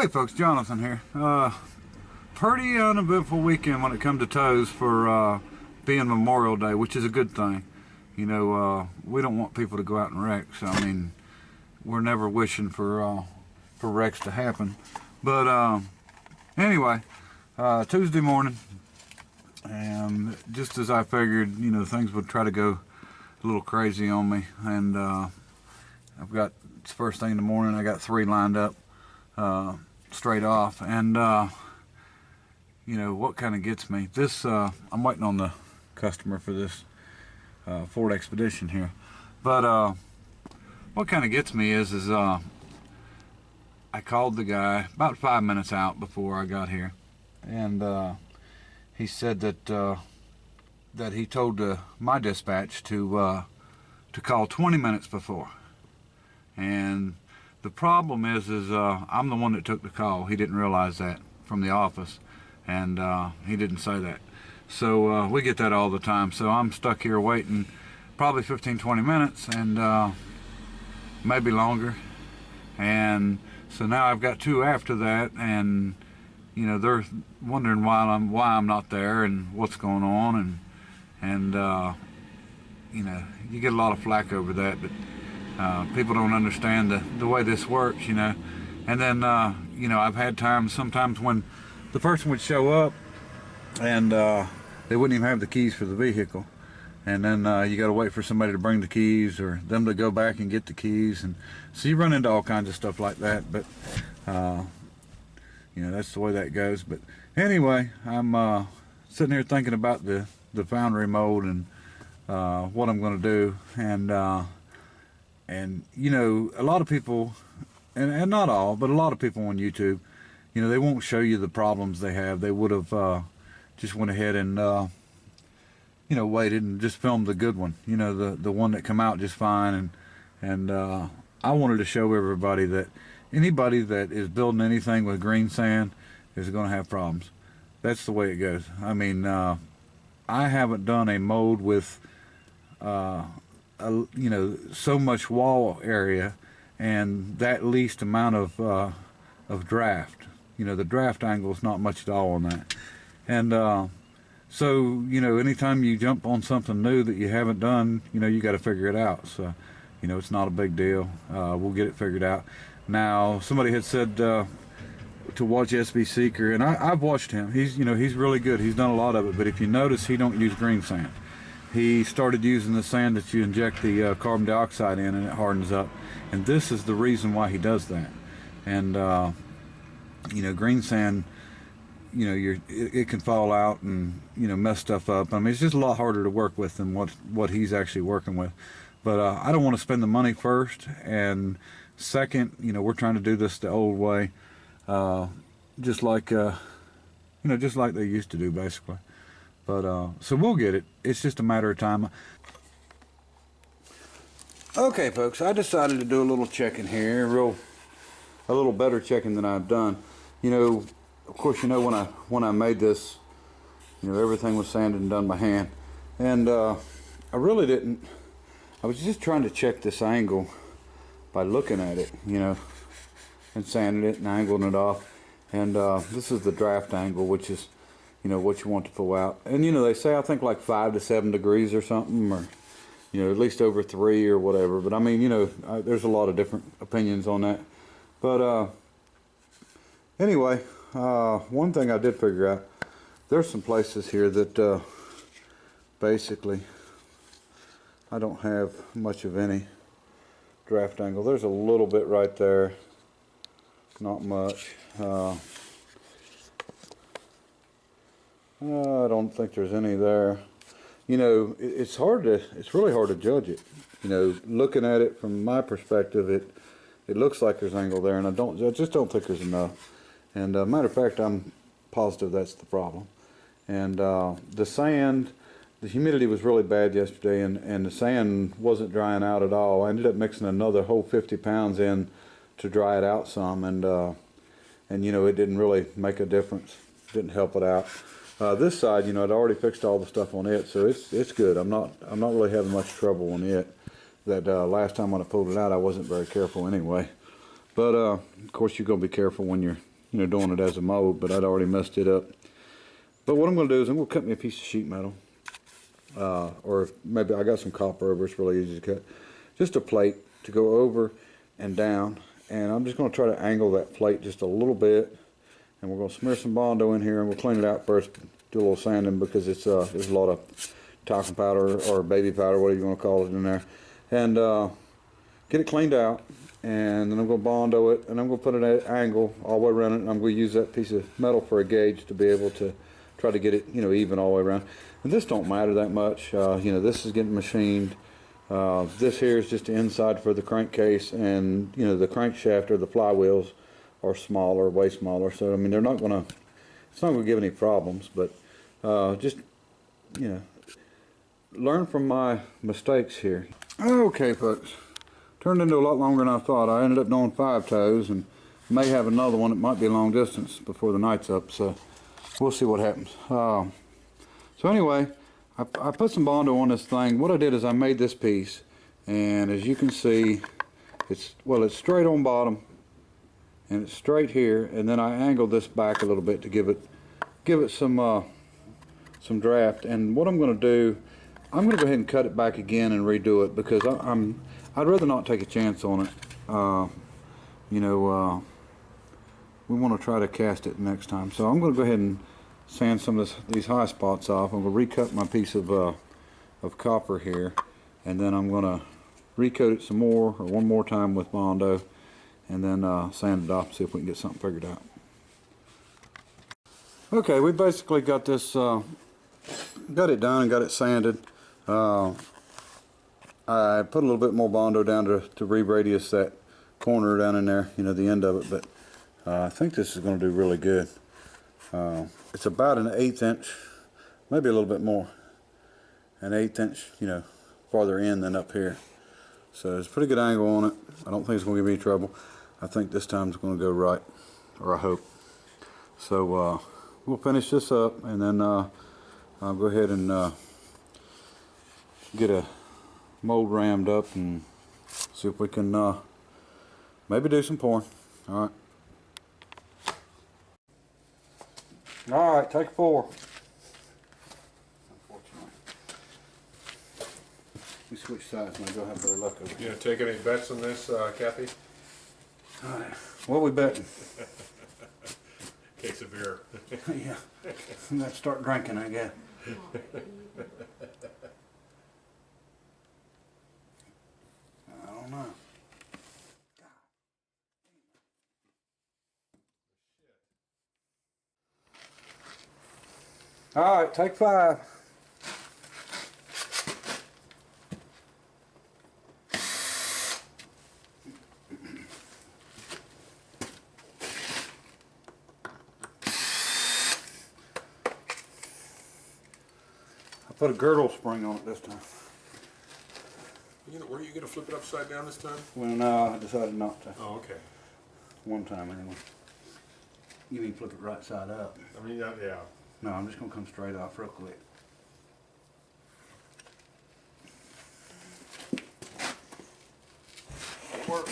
Hey folks, Jonathan here. Pretty uneventful weekend when it comes to tows for being Memorial Day, which is a good thing. You know, we don't want people to go out and wreck, so I mean, we're never wishing for wrecks to happen. But anyway, Tuesday morning, and just as I figured, you know, things would try to go a little crazy on me, and I've got, it's first thing in the morning, I got 3 lined up straight off, and you know what kind of gets me, this I'm waiting on the customer for this Ford Expedition here, but what kind of gets me is I called the guy about 5 minutes out before I got here, and he said that that he told my dispatch to call 20 minutes before. And the problem is I'm the one that took the call. He didn't realize that from the office, and he didn't say that. So we get that all the time. So I'm stuck here waiting probably 15-20 minutes, and maybe longer. And so now I've got 2 after that, and you know, they're wondering why I'm not there and what's going on, and you know, you get a lot of flack over that, but people don't understand the way this works, you know. And then you know, I've had times sometimes when the person would show up and they wouldn't even have the keys for the vehicle, and then you got to wait for somebody to bring the keys or them to go back and get the keys, and so you run into all kinds of stuff like that. But you know, that's the way that goes. But anyway, I'm sitting here thinking about the foundry mold and what I'm going to do, and you know, a lot of people, and not all, but a lot of people on YouTube, you know, they won't show you the problems they have. They would have just went ahead and you know, waited and just filmed the good one, you know, the one that come out just fine. And I wanted to show everybody that anybody that is building anything with green sand is going to have problems. That's the way it goes. I mean, I haven't done a mold with you know, so much wall area and that least amount of draft. You know, the draft angle is not much at all on that. And so, you know, anytime you jump on something new that you haven't done, you know, you got to figure it out. So, you know, it's not a big deal. We'll get it figured out. Now, somebody had said to watch SB Seeker, and I've watched him. He's, you know, he's really good. He's done a lot of it. But if you notice, he don't use green sand. He started using the sand that you inject the carbon dioxide in, and it hardens up. And this is the reason why he does that. And you know, green sand, you know, it can fall out and, you know, mess stuff up. I mean, it's just a lot harder to work with than what he's actually working with. But I don't want to spend the money first, and second, you know, we're trying to do this the old way, just like you know, just like they used to do, basically. But so we'll get it. It's just a matter of time. Okay, folks, I decided to do a little checking here, a little better checking than I've done. You know, of course, you know, when I made this, you know, everything was sanded and done by hand, and I really didn't. I was just trying to check this angle by looking at it, you know, and sanding it and angling it off. And this is the draft angle, which is, you know, what you want to pull out. And you know, they say, I think like 5 to 7 degrees or something, or you know, at least over 3 or whatever. But I mean, you know, there's a lot of different opinions on that. But anyway, one thing I did figure out, there's some places here that basically I don't have much of any draft angle. There's a little bit right there, not much. I don't think there's any there. You know, it's really hard to judge it. You know, looking at it from my perspective, it looks like there's angle there, and I just don't think there's enough. And matter of fact, I'm positive that's the problem. And the sand, the humidity was really bad yesterday, and the sand wasn't drying out at all. I ended up mixing another whole 50 pounds in to dry it out some, and you know, it didn't really make a difference. Didn't help it out. This side, you know, I'd already fixed all the stuff on it, so it's good. I'm not really having much trouble on it. That last time when I pulled it out, I wasn't very careful anyway. But of course, you're gonna be careful when you're you know, doing it as a mold, but I'd already messed it up. But what I'm going to do is I'm going to cut me a piece of sheet metal, or maybe I got some copper over. It's really easy to cut. Just a plate to go over and down, and I'm just going to try to angle that plate just a little bit, and we're going to smear some Bondo in here, and we'll clean it out first, do a little sanding because it's there's a lot of talcum powder or baby powder, whatever you want to call it, in there, and get it cleaned out. And then I'm going to Bondo it, and I'm going to put it at an angle all the way around it, and I'm going to use that piece of metal for a gauge to be able to try to get it, you know, even all the way around. And this don't matter that much. You know, this is getting machined. This here is just the inside for the crankcase, and you know, the crankshaft or the flywheels are smaller, way smaller. So I mean, they're not gonna, it's not gonna give any problems. But just, you know, learn from my mistakes here. Okay, folks, turned into a lot longer than I thought. I ended up doing 5 toes, and may have another one that might be a long distance before the night's up. So we'll see what happens. So anyway, I put some Bondo on this thing. What I did is I made this piece, and as you can see, it's straight on bottom, and it's straight here, and then I angled this back a little bit to give it some draft. And what I'm going to do, I'm going to go ahead and cut it back again and redo it, because I'd rather not take a chance on it. You know, we want to try to cast it next time. So I'm going to go ahead and sand some of these high spots off. I'm going to recut my piece of copper here, and then I'm going to recoat it some more, or one more time with Bondo, and then sand it off, see if we can get something figured out. Okay, we basically got this, got it done and got it sanded. I put a little bit more Bondo down to re-radius that corner down in there, you know, the end of it, but I think this is going to do really good. It's about an 1/8 inch, maybe a little bit more, an 1/8 inch, you know, farther in than up here. So it's a pretty good angle on it. I don't think it's going to give me any trouble. I think this time it's going to go right, or I hope. So we'll finish this up, and then I'll go ahead and get a mold rammed up and see if we can maybe do some pouring. All right. All right, take 4. Unfortunately, we switch sides, and I go have better luck over here. You gonna take any bets on this, Kathy? All right, what are we betting? Case of beer. Yeah, I'm gonna start drinking, I guess. I don't know. All right, take 5. I put a girdle spring on it this time. Were you gonna flip it upside down this time? Well, no, I decided not to. Oh, okay. One time anyway. You mean flip it right side up? I mean, yeah. No, I'm just gonna come straight off real quick. It worked.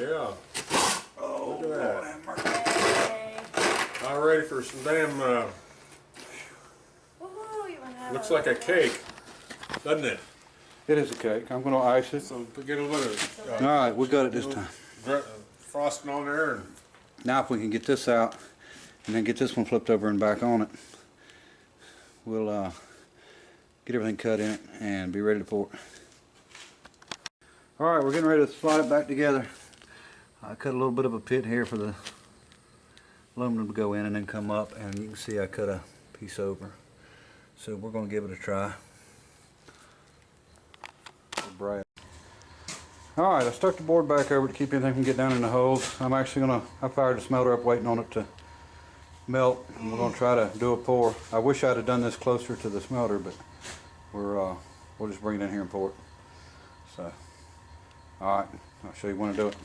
Yeah. Oh, look at that. Lord have mercy. All ready for some damn, Woohoo, you wanna have looks like a cake, doesn't it? It is a cake. I'm gonna ice it. So get a little All right, we got it this time. frosting on there, and Now if we can get this out and then get this one flipped over and back on it, we'll get everything cut in it and be ready to pour it. Alright, we're getting ready to slide it back together. I cut a little bit of a pit here for the aluminum to go in and then come up, and you can see I cut a piece over. So we're going to give it a try. Alright, I stuck the board back over to keep anything from getting down in the holes. I'm actually going to, I fired the smelter up waiting on it to melt, and we're going to try to do a pour. I wish I'd have done this closer to the smelter, but we'll just bring it in here and pour it. So, alright, I'll show you when to do it.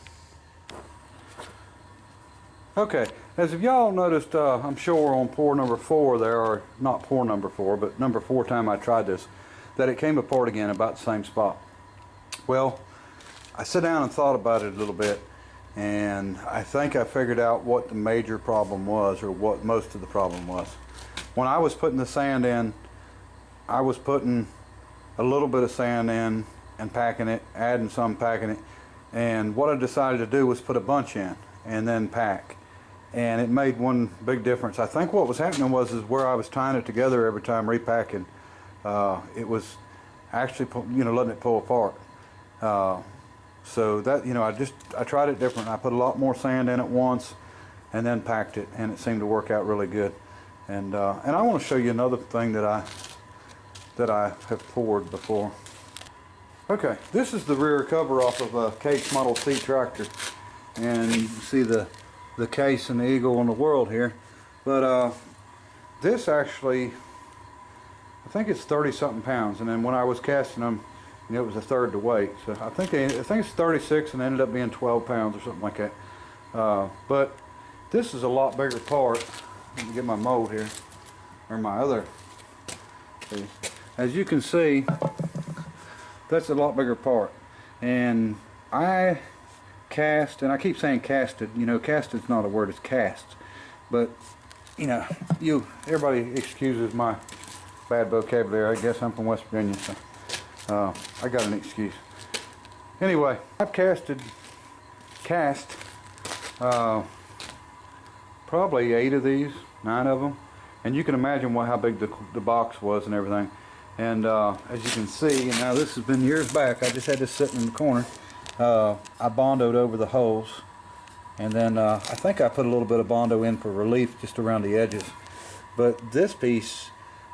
Okay, as if y'all noticed, I'm sure on pour number 4 there, or not pour number 4, but number 4 time I tried this, that it came apart again about the same spot. Well, I sat down and thought about it a little bit, and I think I figured out what the major problem was, or what most of the problem was. When I was putting the sand in, I was putting a little bit of sand in and packing it, adding some, packing it, and what I decided to do was put a bunch in and then pack, and it made one big difference. I think what was happening was is where I was tying it together every time repacking, it was actually letting it pull apart. So that, I tried it different. I put a lot more sand in at once and then packed it, and it seemed to work out really good. And I want to show you another thing that I have poured before. Okay, this is the rear cover off of a Case Model T tractor, and you can see the case and the eagle on the world here. But this actually, I think it's 30 something pounds, and then when I was casting them, it was a third the weight. So I think it's 36 and ended up being 12 pounds or something like that. But this is a lot bigger part. Let me get my mold here, or my other. As you can see, that's a lot bigger part. And I cast, and I keep saying casted. Casted's not a word; it's cast. But everybody excuses my bad vocabulary. I guess I'm from West Virginia, so I got an excuse. Anyway, I've cast probably 8 of these, 9 of them, and you can imagine how big the box was and everything. And as you can see, and now this has been years back, I just had this sitting in the corner. I Bondoed over the holes, and then I think I put a little bit of Bondo in for relief just around the edges. But this piece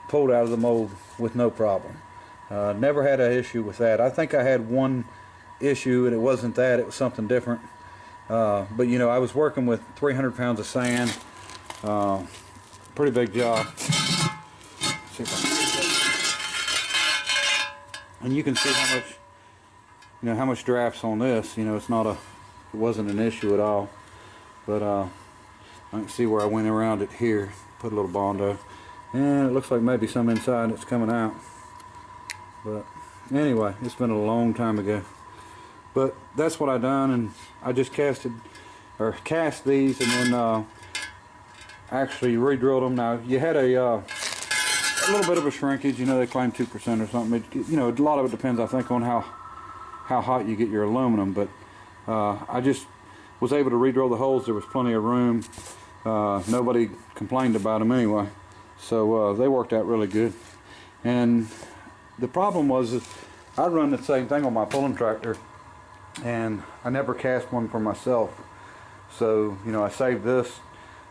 pulled out of the mold with no problem. Never had an issue with that. I think I had one issue, and it wasn't that, it was something different. But I was working with 300 pounds of sand. Pretty big job. See if I can get that. And you can see how much draft's on this. It wasn't an issue at all. But I can see where I went around it here, put a little Bondo, and it looks like maybe some inside that's coming out. But anyway, it's been a long time ago. But that's what I done, and I just cast these, and then actually re-drilled them. Now you had a little bit of a shrinkage. They claim 2% or something. A lot of it depends, I think, on how hot you get your aluminum. But I just was able to re-drill the holes. There was plenty of room. Nobody complained about them anyway, so they worked out really good. And the problem was I run the same thing on my pulling tractor, and I never cast one for myself. So I saved this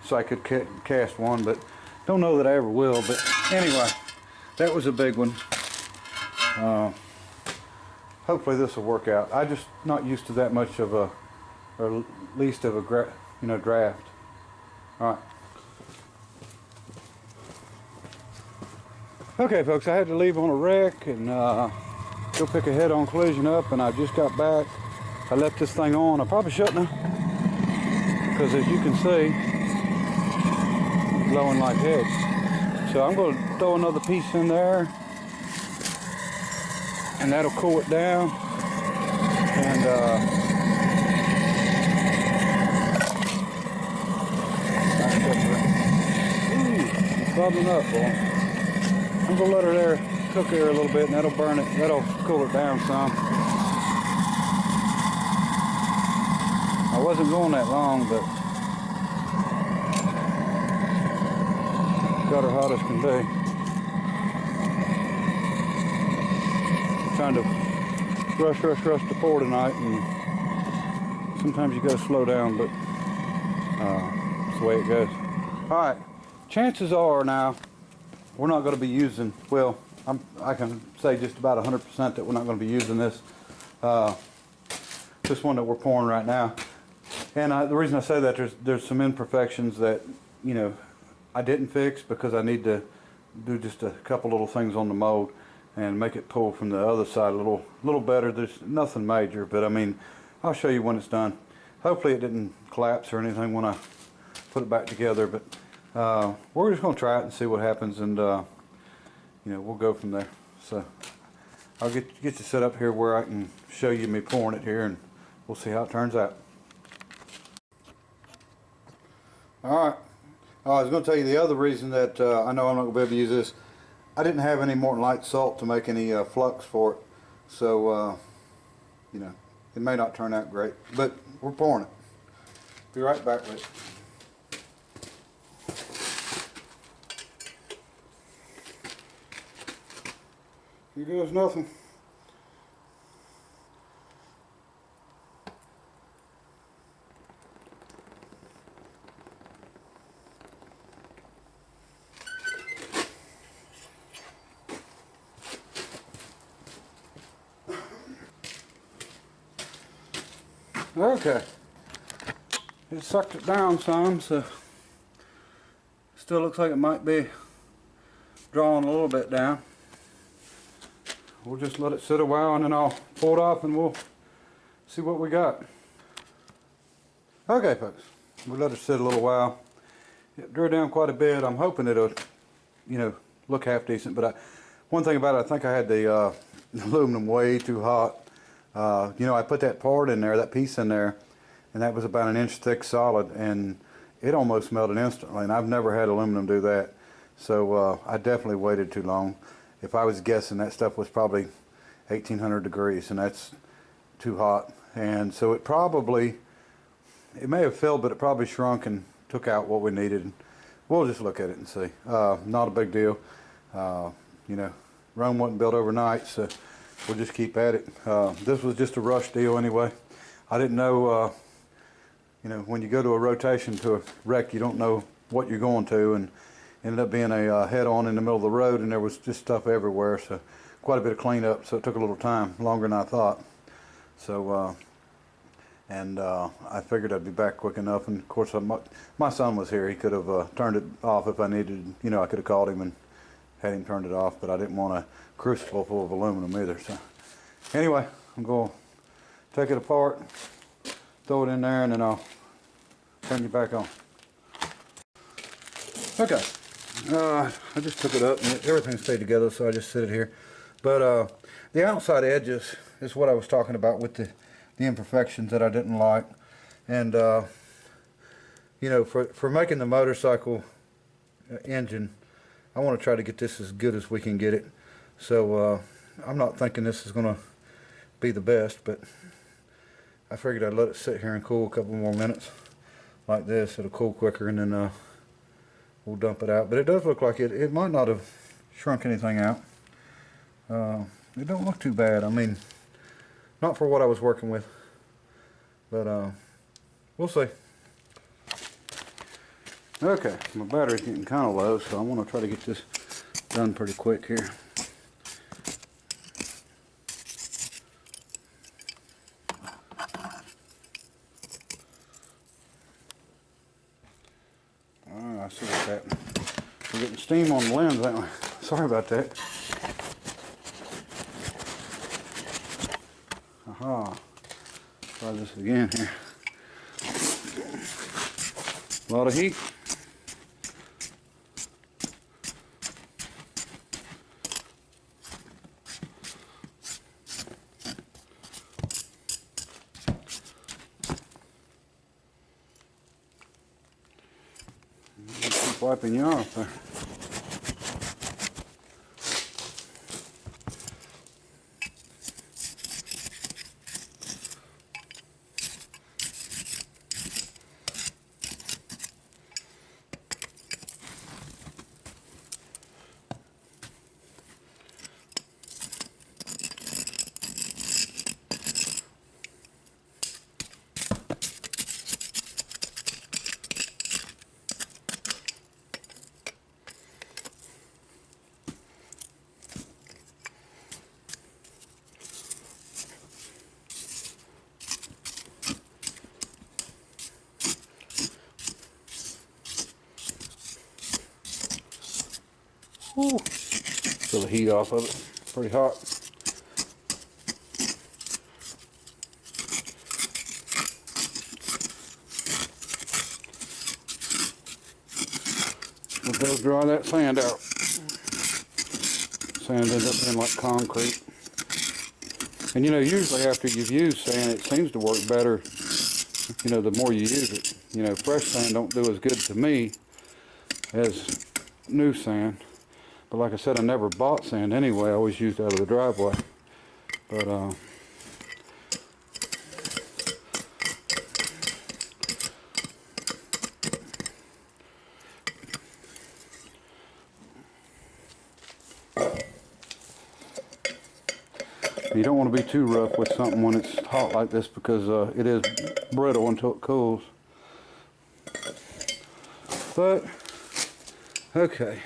so I could cast one, but don't know that I ever will. But anyway, that was a big one. Hopefully this will work out. I'm just not used to that much of a, or least of a draft. All right. Okay, folks, I had to leave on a wreck and go pick a head-on collision up, and I just got back. I left this thing on. I probably shouldn't have, because as you can see, it's blowing like heck. So I'm going to throw another piece in there, and that'll cool it down. And it's bubbling up, boy. I'm gonna let her there, cook her a little bit, and that'll burn it. That'll cool it down some. I wasn't going that long, but got her hot as can be. I'm trying to rush to pour tonight, and sometimes you gotta slow down, but that's the way it goes. All right, chances are now, we're not going to be using, well, I can say just about 100% that we're not going to be using this one that we're pouring right now. And the reason I say that, there's some imperfections that I didn't fix, because I need to do just a couple little things on the mold and make it pull from the other side a little better. There's nothing major, but I mean, I'll show you when it's done. Hopefully it didn't collapse or anything when I put it back together, but we're just going to try it and see what happens, and we'll go from there. So I'll get you set up here where I can show you me pouring it here, and we'll see how it turns out. All right. I was going to tell you the other reason that I know I'm not going to be able to use this. I didn't have any Morton Light salt to make any flux for it, so you know, it may not turn out great, but we're pouring it. Be right back with it. Here goes nothing. Okay, it sucked it down some, so still looks like it might be drawing a little bit down. We'll just let it sit a while and then I'll pull it off and we'll see what we got. Okay folks, we let it sit a little while. It drew down quite a bit. I'm hoping it'll, you know, look half decent, but one thing about it, I think I had the aluminum way too hot. You know, I put that part in there, that piece in there, and that was about 1 inch thick solid, and it almost melted instantly, and I've never had aluminum do that. So I definitely waited too long. If I was guessing, that stuff was probably 1800 degrees, and that's too hot. And so it may have filled, but it probably shrunk and took out what we needed. We'll just look at it and see. Not a big deal. You know, Rome wasn't built overnight, so we'll just keep at it. This was just a rush deal anyway. I didn't know, you know, when you go to a rotation to a wreck, you don't know what you're going to, and ended up being a head-on in the middle of the road, and there was just stuff everywhere, so quite a bit of cleanup, so it took a little time, longer than I thought. So, I figured I'd be back quick enough, and of course my son was here. He could have turned it off if I needed, you know, I could have called him and had him turned it off, but I didn't want a crucible full of aluminum either. So anyway, I'm going to take it apart, throw it in there, and then I'll turn you back on. Okay, I just took it up and everything stayed together, so I just sit it here. But the outside edges is what I was talking about with the imperfections that I didn't like. And you know, for making the motorcycle engine, I want to try to get this as good as we can get it. So I'm not thinking this is going to be the best, but I figured I'd let it sit here and cool a couple more minutes like this. It'll cool quicker, and then we'll dump it out. But it does look like it might not have shrunk anything out. It don't look too bad. I mean, not for what I was working with, but we'll see. Okay, my battery's getting kind of low, so I want to try to get this done pretty quick here. I see what's happening. We're getting steam on the lens, ain't we? Sorry about that. Aha. Try this again here. A lot of heat. Keep wiping you off there. Ooh. Feel the heat off of it. Pretty hot. We'll go dry that sand out. Sand ends up being like concrete. And you know, usually after you've used sand, it seems to work better you know, the more you use it. You know, fresh sand don't do as good to me as new sand. But like I said, I never bought sand anyway. I always used it out of the driveway. But you don't want to be too rough with something when it's hot like this, because it is brittle until it cools. But okay,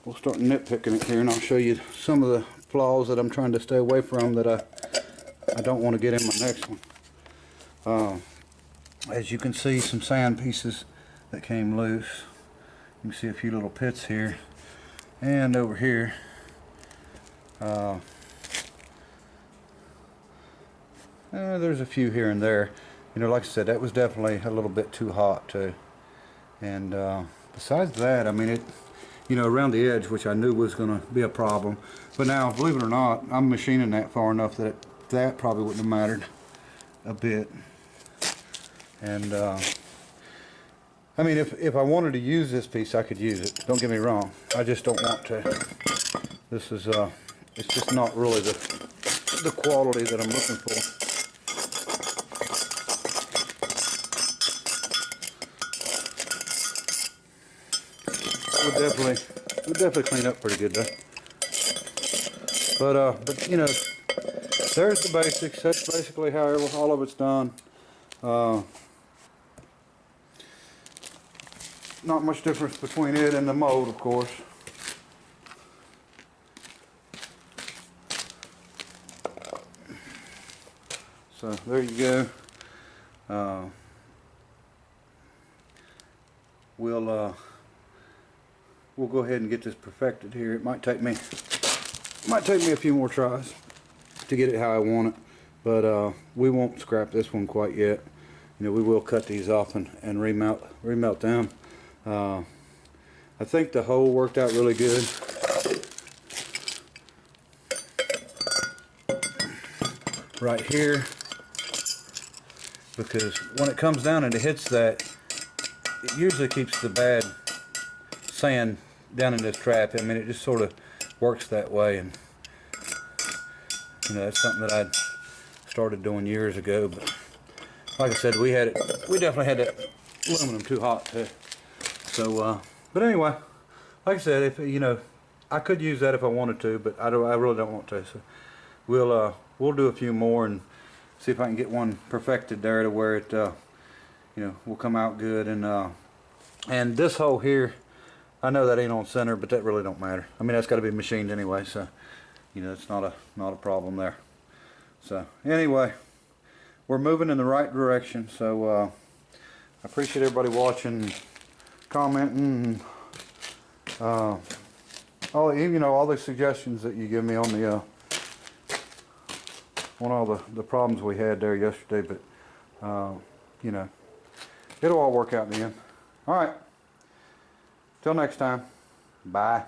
we'll start nitpicking it here, and I'll show you some of the flaws that I'm trying to stay away from that I don't want to get in my next one. As you can see, some sand pieces that came loose. You can see a few little pits here and over here. There's a few here and there. You know, like I said, that was definitely a little bit too hot too. And besides that, I mean, it, you know, around the edge, which I knew was going to be a problem. But now, believe it or not, I'm machining that far enough that that probably wouldn't have mattered a bit. And I mean, if I wanted to use this piece, I could use it. Don't get me wrong. I just don't want to. This is it's just not really the quality that I'm looking for. We'll definitely clean up pretty good though. But you know, there's the basics. That's basically how all of it's done. Not much difference between it and the mold, of course. So there you go. We'll go ahead and get this perfected here. It might take me a few more tries to get it how I want it, but we won't scrap this one quite yet. You know, we will cut these off and remelt them. I think the hole worked out really good. Right here, because when it comes down and it hits that, it usually keeps the bad sand down in this trap. I mean, it just sort of works that way, and you know, that's something that I started doing years ago. But like I said, we definitely had that aluminum too hot too. So, but anyway, like I said, if you know, I could use that if I wanted to, but I really don't want to. So we'll do a few more and see if I can get one perfected there to where it you know, will come out good. And this hole here, I know that ain't on center, but that really don't matter. I mean, that's got to be machined anyway, so you know, it's not a problem there. So anyway, we're moving in the right direction. So I appreciate everybody watching, commenting, all the suggestions that you give me on the on all the problems we had there yesterday. But you know, it'll all work out in the end. All right. Till next time. Bye.